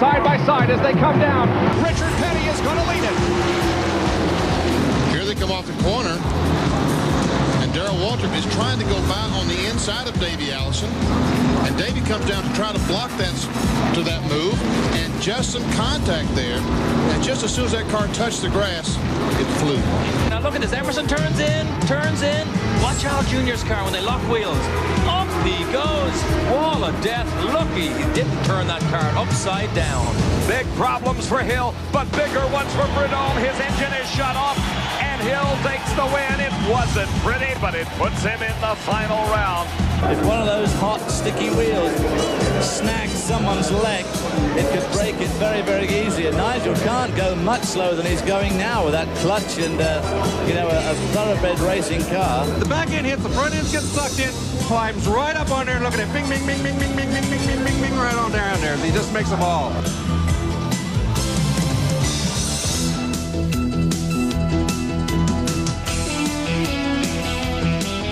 side by side as they come down. Richard Petty is going to lead it. Here they come off the corner. And Darrell Waltrip is trying to go by on the inside of Davey Allison. And Davey comes down to try to block that move. And just some contact there. And just as soon as that car touched the grass, it flew. Now look at this. Emerson turns in. Watch Al Jr.'s car when they lock wheels. Up he goes. Wall of death. Lucky he didn't turn that car upside down. Big problems for Hill, but bigger ones for Prudhomme. His engine is shut off, and Hill takes the win. It wasn't pretty, but it puts him in the final round. If one of those hot, sticky wheels snags someone's leg, it could break it very, very easy. And Nigel can't go much slower than he's going now with that clutch and, you know, a thoroughbred racing car. The back end hits, the front end gets sucked in, climbs right up on there, and look at it, bing, bing, bing, bing, bing, bing, bing, bing, bing, bing, bing, right on down there. He just makes them all.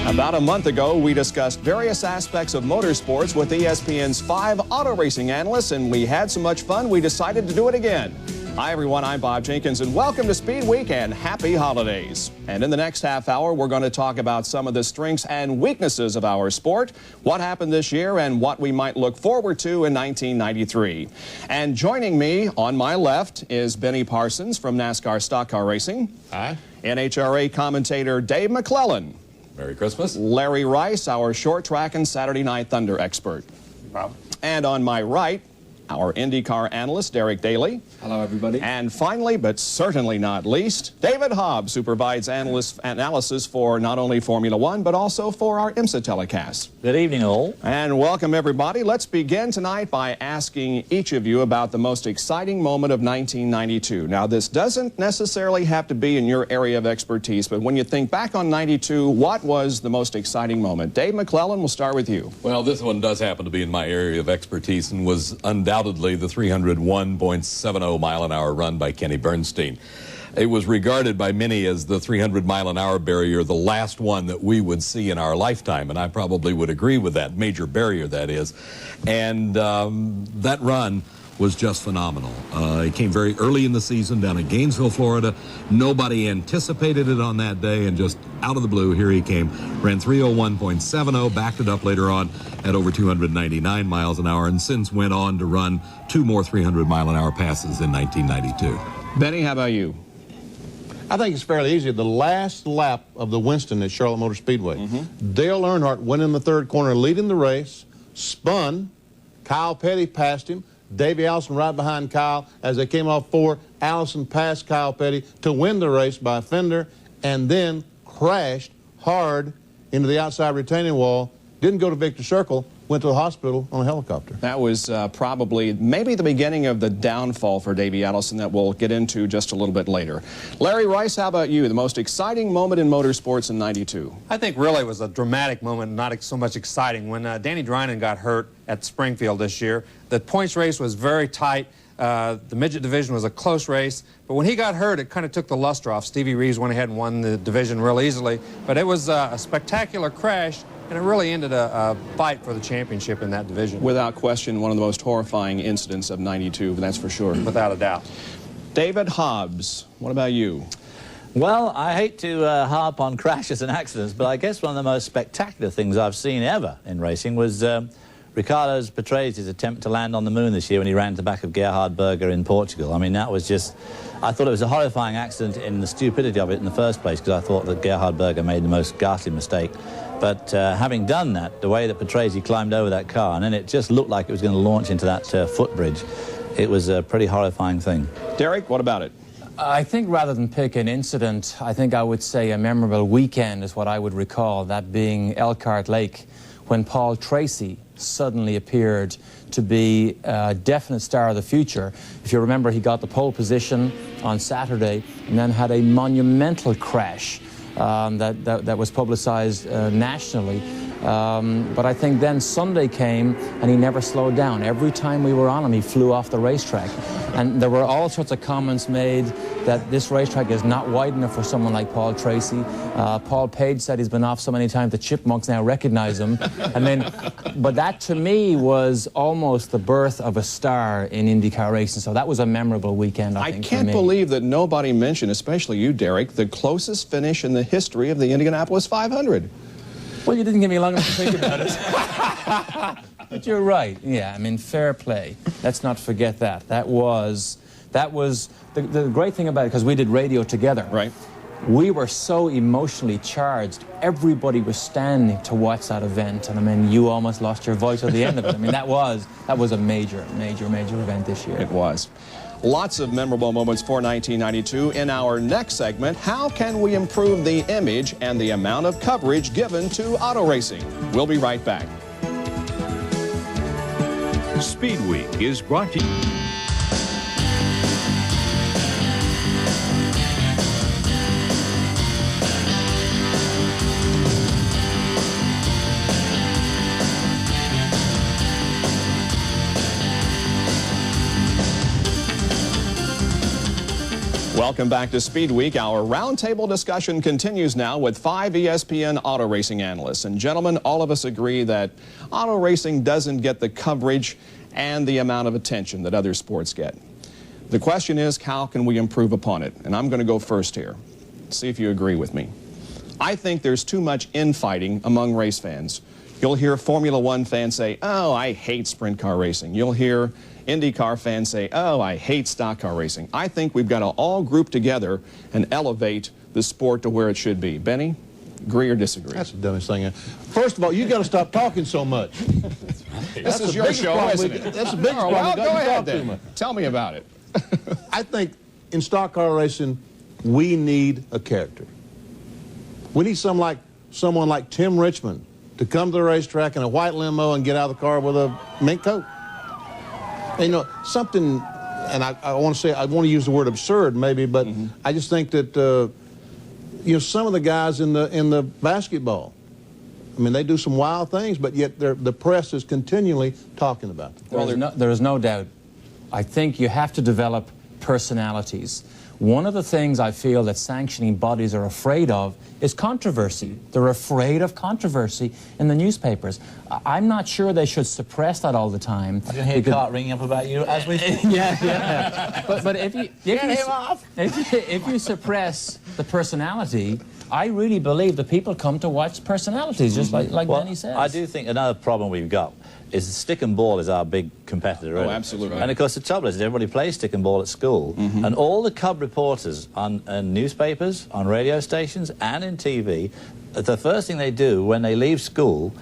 About a month ago, we discussed various aspects of motorsports with ESPN's 5 auto racing analysts, and we had so much fun, we decided to do it again. Hi, everyone. I'm Bob Jenkins, and welcome to SpeedWeek and happy holidays. And in the next half hour, we're going to talk about some of the strengths and weaknesses of our sport, what happened this year, and what we might look forward to in 1993. And joining me on my left is Benny Parsons from NASCAR Stock Car Racing. Hi. NHRA commentator Dave McClelland. Merry Christmas. Larry Rice, our short track and Saturday Night Thunder expert. Bob. And on my right, our IndyCar analyst, Daly. Hello, everybody. And finally, but certainly not least, David Hobbs, who provides analysis for not only Formula One, but also for our IMSA telecasts. Good evening, all. And welcome, everybody. Let's begin tonight by asking each of you about the most exciting moment of 1992. Now, this doesn't necessarily have to be in your area of expertise, but when you think back on 92, what was the most exciting moment? Dave McClelland, we'll start with you. Well, this one does happen to be in my area of expertise and was undoubtedly the 301.70 mile an hour run by Kenny Bernstein. It was regarded by many as the 300-mile-an-hour barrier, the last one that we would see in our lifetime, and I probably would agree with that, major barrier that is. And that run was just phenomenal. It came very early in the season down in Gainesville, Florida. Nobody anticipated it on that day, and just out of the blue, here he came. Ran 301.70, backed it up later on at over 299 miles an hour, and since went on to run 2 more 300-mile-an-hour passes in 1992. Benny, how about you? I think it's fairly easy. The last lap of the Winston at Charlotte Motor Speedway, Dale Earnhardt went in the third corner leading the race, spun, Kyle Petty passed him, Davey Allison right behind Kyle. As they came off 4, Allison passed Kyle Petty to win the race by a fender, and then crashed hard into the outside retaining wall, didn't go to Victor Circle, went to the hospital on a helicopter. That was probably maybe the beginning of the downfall for Davey Allison that we'll get into just a little bit later. Larry Rice, how about you? The most exciting moment in motorsports in 92? I think really it was a dramatic moment, not so much exciting. When Danny Drynan got hurt at Springfield this year, the points race was very tight. The midget division was a close race, but when he got hurt, it kind of took the luster off. Stevie Reeves went ahead and won the division real easily, but it was a spectacular crash, and it really ended a fight for the championship in that division. Without question, one of the most horrifying incidents of 92, that's for sure. Without a doubt. David Hobbs, what about you? Well, I hate to harp on crashes and accidents, but I guess one of the most spectacular things I've seen ever in racing was Ricardo Patrase's attempt to land on the moon this year when he ran to the back of Gerhard Berger in Portugal. I mean, that was just... I thought it was a horrifying accident in the stupidity of it in the first place, because I thought that Gerhard Berger made the most ghastly mistake. But having done that, the way that Patrese climbed over that car, and then it just looked like it was going to launch into that footbridge, it was a pretty horrifying thing. Derek, what about it? I think rather than pick an incident, I think I would say a memorable weekend is what I would recall, that being Elkhart Lake, when Paul Tracy suddenly appeared to be a definite star of the future. If you remember, he got the pole position on Saturday and then had a monumental crash that was publicized nationally. But I think then Sunday came and he never slowed down. Every time we were on him, he flew off the racetrack. And there were all sorts of comments made that this racetrack is not wide enough for someone like Paul Tracy. Paul Page said he's been off so many times the chipmunks now recognize him. And then, but that to me was almost the birth of a star in IndyCar racing. So that was a memorable weekend, I think, I can't believe that nobody mentioned, especially you, Derek, the closest finish in the history of the Indianapolis 500. Well, you didn't give me long enough to think about it. But you're right. Yeah, I mean, fair play. Let's not forget that. That was the great thing about it, because we did radio together. Right. We were so emotionally charged. Everybody was standing to watch that event, and I mean, you almost lost your voice at the end of it. I mean, that was a major event this year. It was. Lots of memorable moments for 1992. In our next segment, how can we improve the image and the amount of coverage given to auto racing? We'll be right back. SpeedWeek is brought to you. Welcome back to SpeedWeek. Our roundtable discussion continues now with 5 ESPN auto racing analysts. And gentlemen, all of us agree that auto racing doesn't get the coverage and the amount of attention that other sports get. The question is, how can we improve upon it? And I'm going to go first here. See if you agree with me. I think there's too much infighting among race fans. You'll hear Formula One fans say, oh, I hate sprint car racing. You'll hear IndyCar fans say, oh, I hate stock car racing. I think we've got to all group together and elevate the sport to where it should be. Benny, agree or disagree? That's the dumbest thing. First of all, you got to stop talking so much. This is your show, isn't it? That's the biggest problem. Well, go ahead then. Tell me about it. I think in stock car racing, we need a character. We need someone like Tim Richmond to come to the racetrack in a white limo and get out of the car with a mink coat. And, you know, something, and I want to use the word absurd maybe, but I just think that, you know, some of the guys in the basketball, I mean, they do some wild things, but yet the press is continually talking about them. Well, there is no doubt. I think you have to develop personalities. One of the things I feel that sanctioning bodies are afraid of is controversy. They're afraid of controversy in the newspapers. I'm not sure they should suppress that all the time. I can hear Cart ringing up about you as we speak. Yeah. But if you suppress the personality, I really believe that people come to watch personalities, just like Benny says. I do think another problem we've got is stick and ball is our big competitor. Oh, really. absolutely. And of course the trouble is everybody plays stick and ball at school, and all the cub reporters on newspapers, on radio stations, and in TV, the first thing they do when they leave school,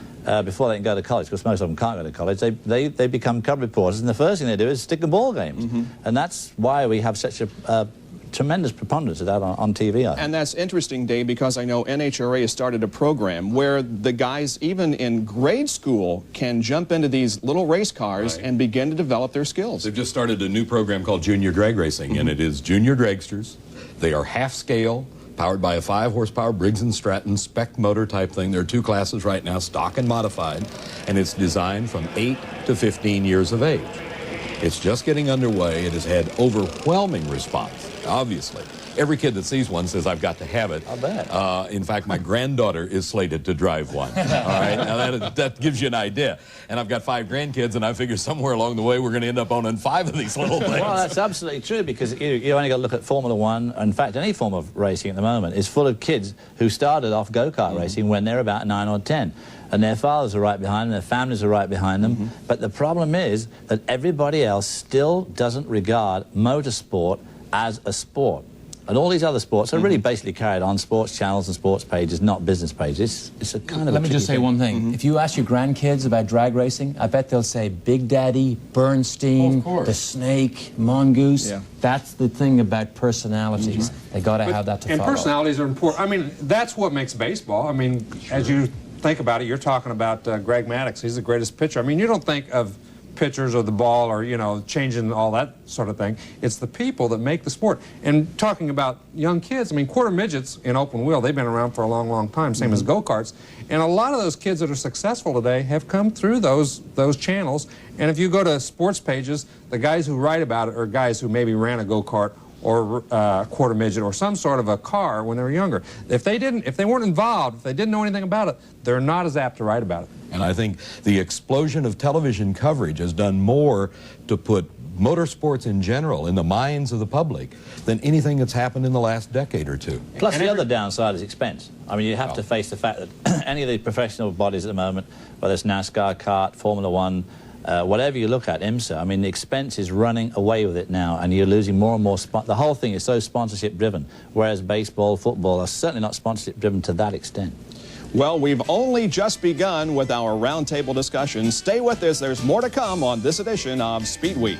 before they can go to college, because most of them can't go to college, they become cub reporters, and the first thing they do is stick and ball games. And that's why we have such a tremendous preponderance of that on TV. And that's interesting, Dave, because I know NHRA has started a program where the guys, even in grade school, can jump into these little race cars and begin to develop their skills. They've just started a new program called Junior Drag Racing, and it is junior dragsters. They are half-scale, powered by a 5-horsepower Briggs & Stratton spec motor type thing. There are 2 classes right now, stock and modified, and it's designed from 8 to 15 years of age. It's just getting underway. It has had overwhelming response, obviously. Every kid that sees one says, I've got to have it. I bet. In fact, my granddaughter is slated to drive one. All right? Now, that gives you an idea. And I've got 5 grandkids, and I figure somewhere along the way we're going to end up owning 5 of these little things. Well, that's absolutely true, because you only got to look at Formula One. In fact, any form of racing at the moment is full of kids who started off go-kart racing when they're about 9 or 10. And their fathers are right behind them, their families are right behind them. But the problem is that everybody else still doesn't regard motorsport as a sport. And all these other sports are really basically carried on sports channels and sports pages, not business pages. It's a kind of Let me just say one thing. If you ask your grandkids about drag racing, I bet they'll say Big Daddy, Bernstein, the Snake, Mongoose. Yeah. That's the thing about personalities. They got to have that to follow. And personalities are important. I mean, that's what makes baseball. I mean, as you think about it, you're talking about Greg Maddux. He's the greatest pitcher. I mean, you don't think of pitchers or the ball or, changing all that sort of thing. It's the people that make the sport. And talking about young kids, I mean, quarter midgets in open wheel, they've been around for a long, long time, same as go-karts. And a lot of those kids that are successful today have come through those channels. And if you go to sports pages, the guys who write about it are guys who maybe ran a go-kart or quarter midget or some sort of a car when they were younger. If they weren't involved, if they didn't know anything about it, they're not as apt to write about it. And I think the explosion of television coverage has done more to put motorsports in general in the minds of the public than anything that's happened in the last decade or two. Plus, the other downside is expense. I mean, you have to face the fact that any of the professional bodies at the moment, whether it's NASCAR, kart, Formula One, whatever you look at, IMSA, I mean, the expense is running away with it now, and you're losing more and more. The whole thing is so sponsorship-driven, whereas baseball, football are certainly not sponsorship-driven to that extent. Well, we've only just begun with our roundtable discussion. Stay with us. There's more to come on this edition of SpeedWeek.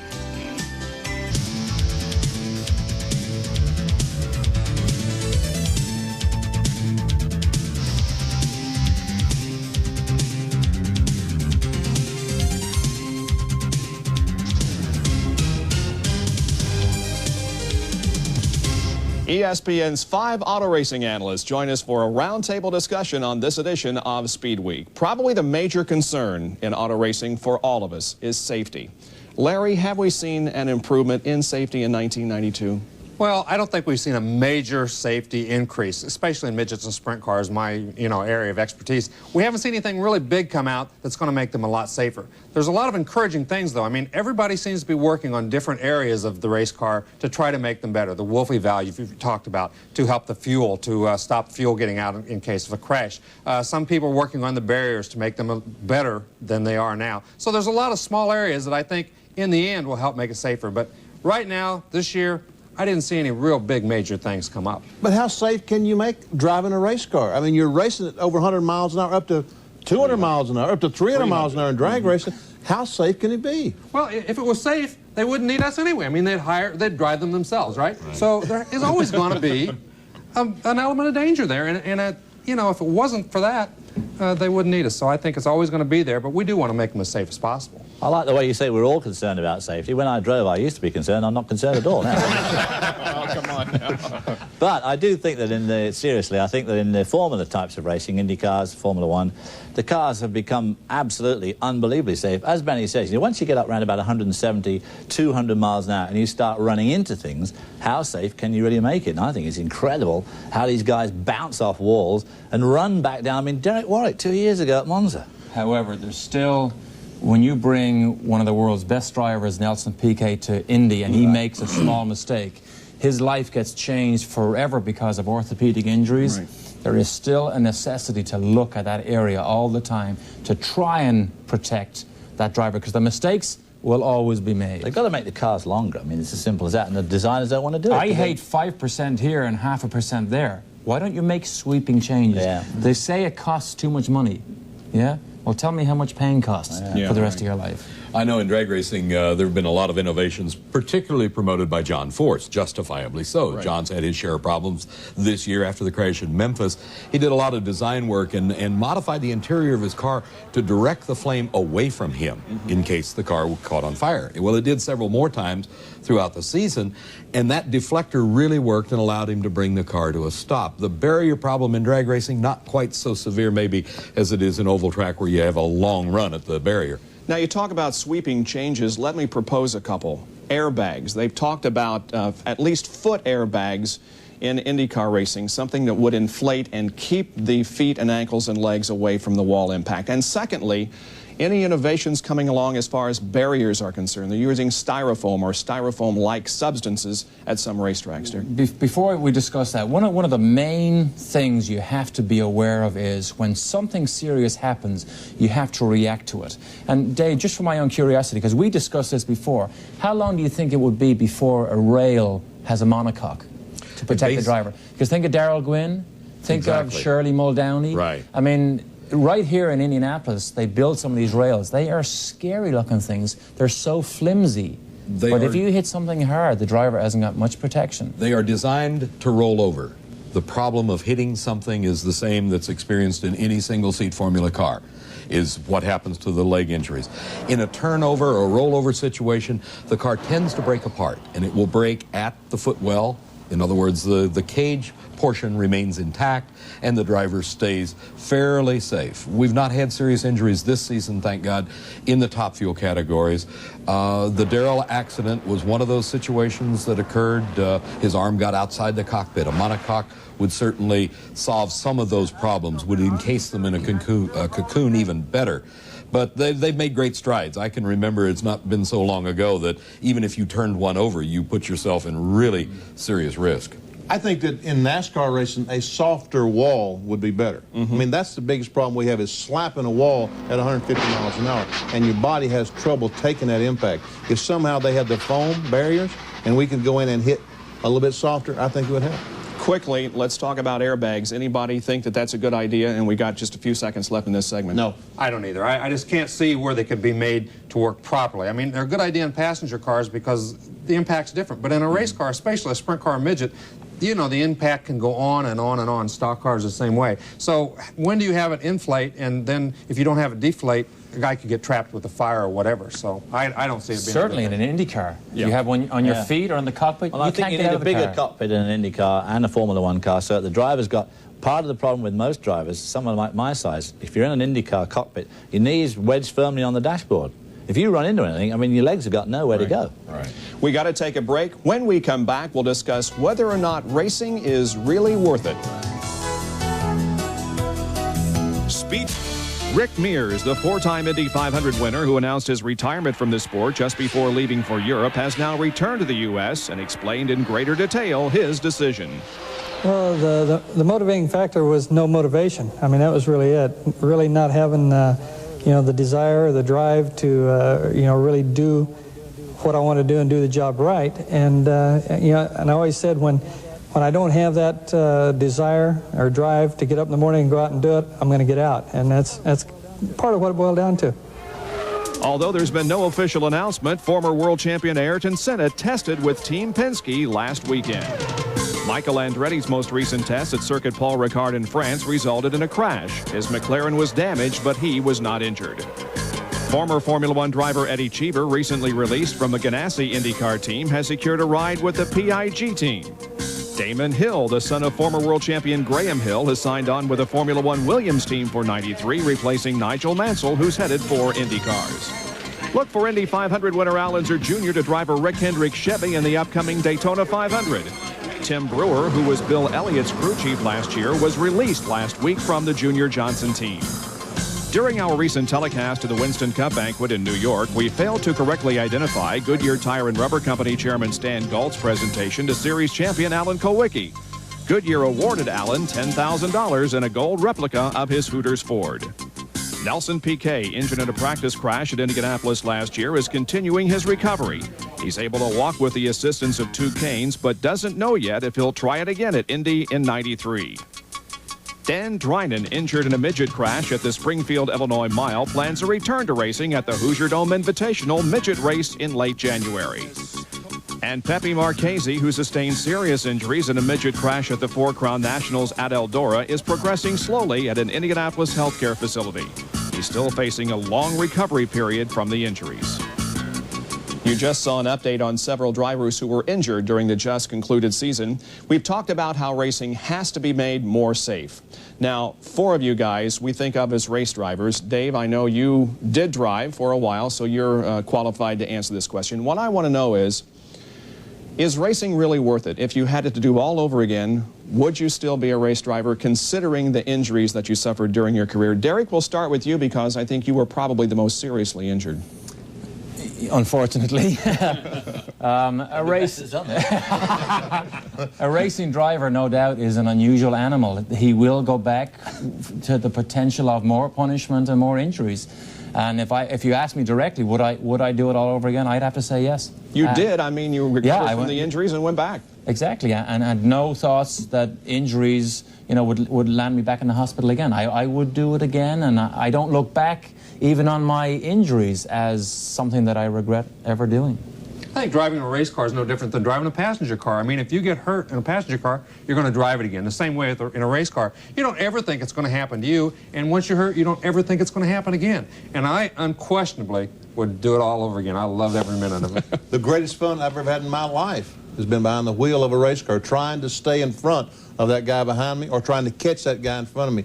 ESPN's 5 auto racing analysts join us for a roundtable discussion on this edition of SpeedWeek. Probably the major concern in auto racing for all of us is safety. Larry, have we seen an improvement in safety in 1992? Well, I don't think we've seen a major safety increase, especially in midgets and sprint cars, my area of expertise. We haven't seen anything really big come out that's going to make them a lot safer. There's a lot of encouraging things, though. I mean, everybody seems to be working on different areas of the race car to try to make them better. The Wolfie valve you've talked about, to help the fuel, to stop fuel getting out in case of a crash. Some people are working on the barriers to make them better than they are now. So there's a lot of small areas that I think, in the end, will help make it safer. But right now, this year, I didn't see any real big major things come up. But how safe can you make driving a race car? I mean, you're racing at over 100 miles an hour, up to 200 miles an hour, up to 300 miles an hour in drag racing. How safe can it be? Well, if it was safe, they wouldn't need us anyway. I mean, they'd drive them themselves, right? So there is always going to be an element of danger there. And if it wasn't for that, they wouldn't need us. So I think it's always going to be there, but we do want to make them as safe as possible. I like the way you say we're all concerned about safety. When I drove, I used to be concerned. I'm not concerned at all now. Oh, come on now. But I do think that seriously, I think that in the Formula types of racing, Indy cars, Formula One, the cars have become absolutely unbelievably safe. As Benny says, once you get up around about 170, 200 miles an hour and you start running into things, how safe can you really make it? And I think it's incredible how these guys bounce off walls and run back down. I mean, Derek Warwick 2 years ago at Monza. However, there's still, when you bring one of the world's best drivers, Nelson Piquet, to Indy and he makes a small mistake, his life gets changed forever because of orthopedic injuries. Right. There is still a necessity to look at that area all the time to try and protect that driver, because the mistakes will always be made. They've got to make the cars longer. I mean, it's as simple as that, and the designers don't want to do it. I hate 5% here and 0.5% there. Why don't you make sweeping changes? Yeah. They say it costs too much money. Yeah? Well, tell me how much pain costs for the rest of your life. I know in drag racing there have been a lot of innovations, particularly promoted by John Force, justifiably so. Right. John's had his share of problems this year after the crash in Memphis. He did a lot of design work and modified the interior of his car to direct the flame away from him in case the car caught on fire. Well, it did several more times throughout the season, and that deflector really worked and allowed him to bring the car to a stop. The barrier problem in drag racing, not quite so severe maybe as it is in oval track where you have a long run at the barrier. Now, you talk about sweeping changes. Let me propose a couple. Airbags. They've talked about at least foot airbags in IndyCar racing, something that would inflate and keep the feet and ankles and legs away from the wall impact. And secondly, any innovations coming along as far as barriers are concerned? They're using styrofoam or styrofoam-like substances at some racetracks. Before we discuss that, one of the main things you have to be aware of is when something serious happens, you have to react to it. And Dave, just for my own curiosity, because we discussed this before, how long do you think it would be before a rail has a monocoque to protect the driver? Because think of Darrell Gwynn, think of Shirley Muldowney. Right. I mean, right here in Indianapolis, they build some of these rails. They are scary-looking things. They're so flimsy. But if you hit something hard, the driver hasn't got much protection. They are designed to roll over. The problem of hitting something is the same that's experienced in any single-seat Formula car. is what happens to the leg injuries. In a turnover or rollover situation, the car tends to break apart, and it will break at the footwell. In other words, the cage portion remains intact and the driver stays fairly safe. We've not had serious injuries this season, thank God, in the top fuel categories. The Daryl accident was one of those situations that occurred. His arm got outside the cockpit. A monocoque would certainly solve some of those problems, would encase them in a cocoon even better. But they've made great strides. I can remember it's not been so long ago that even if you turned one over, you put yourself in really serious risk. I think that in NASCAR racing, a softer wall would be better. I mean, that's the biggest problem we have is slapping a wall at 150 miles an hour, and your body has trouble taking that impact. If somehow they had the foam barriers and we could go in and hit a little bit softer, I think it would help. Quickly, let's talk about airbags. Anybody think that that's a good idea? And we got just a few seconds left in this segment. No. I don't either. I just can't see where they could be made to work properly. I mean, they're a good idea in passenger cars because the impact's different. But in a race car, especially a sprint car or midget, you know, the impact can go on and on and on. Stock cars the same way. So when do you have it inflate, and then if you don't have it deflate, a guy could get trapped with a fire or whatever. So I don't see it being certainly in an Indy car. Yeah. You have one on your feet or in the cockpit. Well, I think you need a bigger cockpit in an Indy car and a Formula One car, so the driver's got part of the problem with most drivers, someone like my size. If you're in an Indy car cockpit, your knees wedged firmly on the dashboard. If you run into anything, I mean, your legs have got nowhere to go. Right. We got to take a break. When we come back, we'll discuss whether or not racing is really worth it. Rick Mears, the four-time Indy 500 winner who announced his retirement from the sport just before leaving for Europe, has now returned to the U.S. and explained in greater detail his decision. Well, the motivating factor was no motivation. I mean, that was really it. Really not having, you know, the desire or the drive to, you know, really do what I want to do and do the job right. And, you know, and I always said when I don't have that desire or drive to get up in the morning and go out and do it, I'm going to get out. And that's part of what it boiled down to. Although there's been no official announcement, former world champion Ayrton Senna tested with Team Penske last weekend. Michael Andretti's most recent test at Circuit Paul Ricard in France resulted in a crash. His McLaren was damaged, but he was not injured. Former Formula One driver Eddie Cheever, recently released from the Ganassi IndyCar team, has secured a ride with the PIG team. Damon Hill, the son of former world champion Graham Hill, has signed on with the Formula One Williams team for '93, replacing Nigel Mansell, who's headed for IndyCars. Look for Indy 500 winner Al Unser Jr. to drive a Rick Hendrick Chevy in the upcoming Daytona 500. Tim Brewer, who was Bill Elliott's crew chief last year, was released last week from the Junior Johnson team. During our recent telecast of the Winston Cup banquet in New York, we failed to correctly identify Goodyear Tire and Rubber Company Chairman Stan Galt's presentation to series champion Alan Kulwicki. Goodyear awarded Alan $10,000 and a gold replica of his Hooters Ford. Nelson Piquet, injured in a practice crash at Indianapolis last year, is continuing his recovery. He's able to walk with the assistance of two canes, but doesn't know yet if he'll try it again at Indy in '93. Dan Drinan, injured in a midget crash at the Springfield, Illinois Mile, plans a return to racing at the Hoosier Dome Invitational midget race in late January. And Pepe Marchese, who sustained serious injuries in a midget crash at the Four Crown Nationals at Eldora, is progressing slowly at an Indianapolis healthcare facility. He's still facing a long recovery period from the injuries. You just saw an update on several drivers who were injured during the just concluded season. We've talked about how racing has to be made more safe. Now, four of you guys we think of as race drivers. Dave, I know you did drive for a while, so you're qualified to answer this question. What I want to know is racing really worth it? If you had it to do all over again, would you still be a race driver considering the injuries that you suffered during your career? Derek, we'll start with you because I think you were probably the most seriously injured. Unfortunately. A racing driver, no doubt, is an unusual animal. He will go back to the potential of more punishment and more injuries. And if you ask me directly, would I do it all over again? I'd have to say yes. You did. I mean, you recovered from the injuries and went back. Exactly, and had no thoughts that injuries, you know, would land me back in the hospital again. I would do it again, and I don't look back even on my injuries as something that I regret ever doing. I think driving a race car is no different than driving a passenger car. I mean, if you get hurt in a passenger car, you're going to drive it again. The same way in a race car. You don't ever think it's going to happen to you, and once you're hurt, you don't ever think it's going to happen again. And I unquestionably would do it all over again. I loved every minute of it. The greatest fun I've ever had in my life has been behind the wheel of a race car, trying to stay in front of that guy behind me or trying to catch that guy in front of me.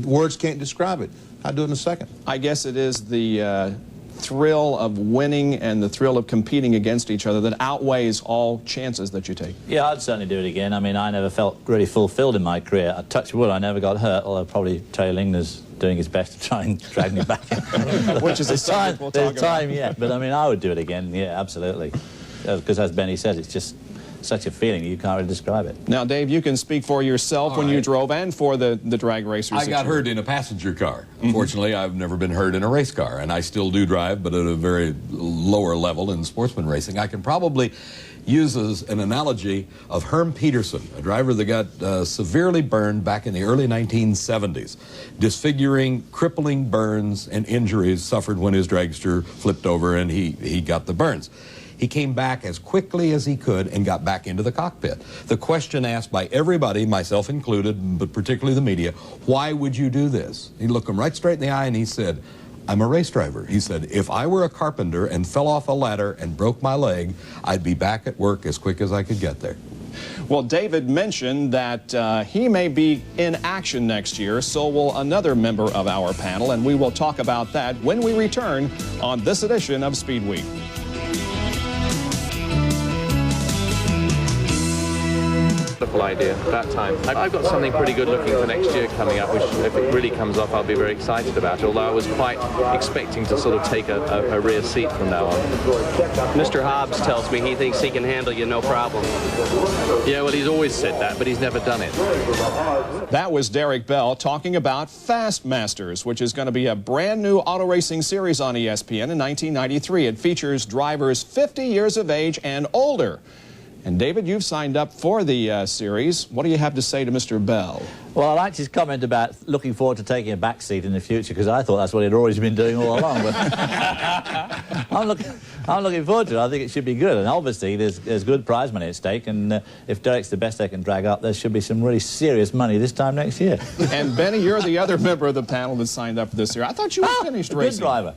Words can't describe it. I'd do it in a second. I guess it is the thrill of winning and the thrill of competing against each other that outweighs all chances that you take. Yeah, I'd certainly do it again. I mean, I never felt really fulfilled in my career. I touch wood, I never got hurt, although probably Terry Lingner's doing his best to try and drag me back in. Which is a subject we'll talk about. There's time yet, but I mean, I would do it again, yeah, absolutely. Because as Benny says, it's just such a feeling you can't really describe it. Now, Dave, you can speak for yourself when you drove and for the drag racers. I got hurt in a passenger car. Unfortunately, I've never been hurt in a race car, and I still do drive, but at a very lower level in sportsman racing. I can probably use as an analogy of Herm Peterson, a driver that got severely burned back in the early 1970s. Disfiguring, crippling burns and injuries suffered when his dragster flipped over and he got the burns. He came back as quickly as he could and got back into the cockpit. The question asked by everybody, myself included, but particularly the media, why would you do this? He looked him right straight in the eye and he said, I'm a race driver. He said, if I were a carpenter and fell off a ladder and broke my leg, I'd be back at work as quick as I could get there. Well, David mentioned that he may be in action next year, so will another member of our panel, and we will talk about that when we return on this edition of Speed Week. Idea at that time. I've got something pretty good looking for next year coming up, which if it really comes off, I'll be very excited about, although I was quite expecting to sort of take a rear seat from now on. Mr. Hobbs tells me he thinks he can handle you no problem. Yeah, well, he's always said that, but he's never done it. That was Derek Bell talking about Fast Masters, which is going to be a brand new auto racing series on ESPN in 1993. It features drivers 50 years of age and older. And David, you've signed up for the series. What do you have to say to Mr. Bell? Well, I liked his comment about looking forward to taking a back seat in the future, because I thought that's what he'd always been doing all along. But I'm looking forward to it. I think it should be good. And obviously, there's good prize money at stake. And if Derek's the best they can drag up, there should be some really serious money this time next year. And Benny, you're the other member of the panel that signed up for this year. I thought you were finished racing. Good driver.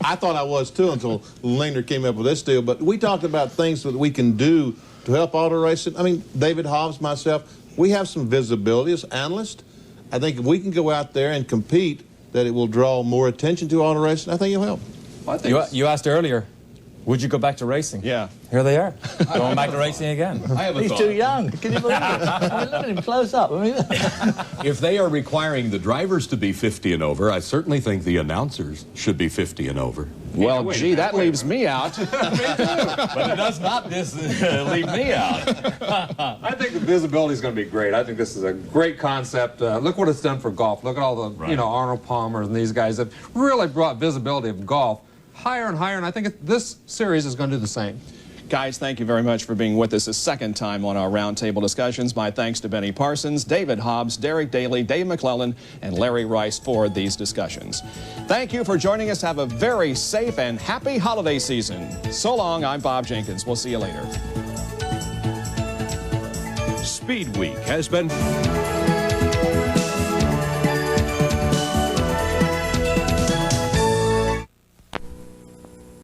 I thought I was too until Lingner came up with this deal. But we talked about things that we can do to help auto racing. I mean, David Hobbs, myself, we have some visibility as analysts. I think if we can go out there and compete, that it will draw more attention to auto racing. I think it'll help. Well, you asked earlier, would you go back to racing? Yeah. Here they are, going back to racing again. He's too young. Can you believe it? I mean, look at him close up. I mean, if they are requiring the drivers to be 50 and over, I certainly think the announcers should be 50 and over. Well, gee, that leaves me out. Me too. But it does not leave me out. I think the visibility is going to be great. I think this is a great concept. Look what it's done for golf. Look at all the, Arnold Palmers and these guys have really brought visibility of golf higher and higher, and I think this series is going to do the same. Guys, thank you very much for being with us a second time on our roundtable discussions. My thanks to Benny Parsons, David Hobbs, Derek Daly, Dave McClelland, and Larry Rice for these discussions. Thank you for joining us. Have a very safe and happy holiday season. So long, I'm Bob Jenkins. We'll see you later. Speed Week has been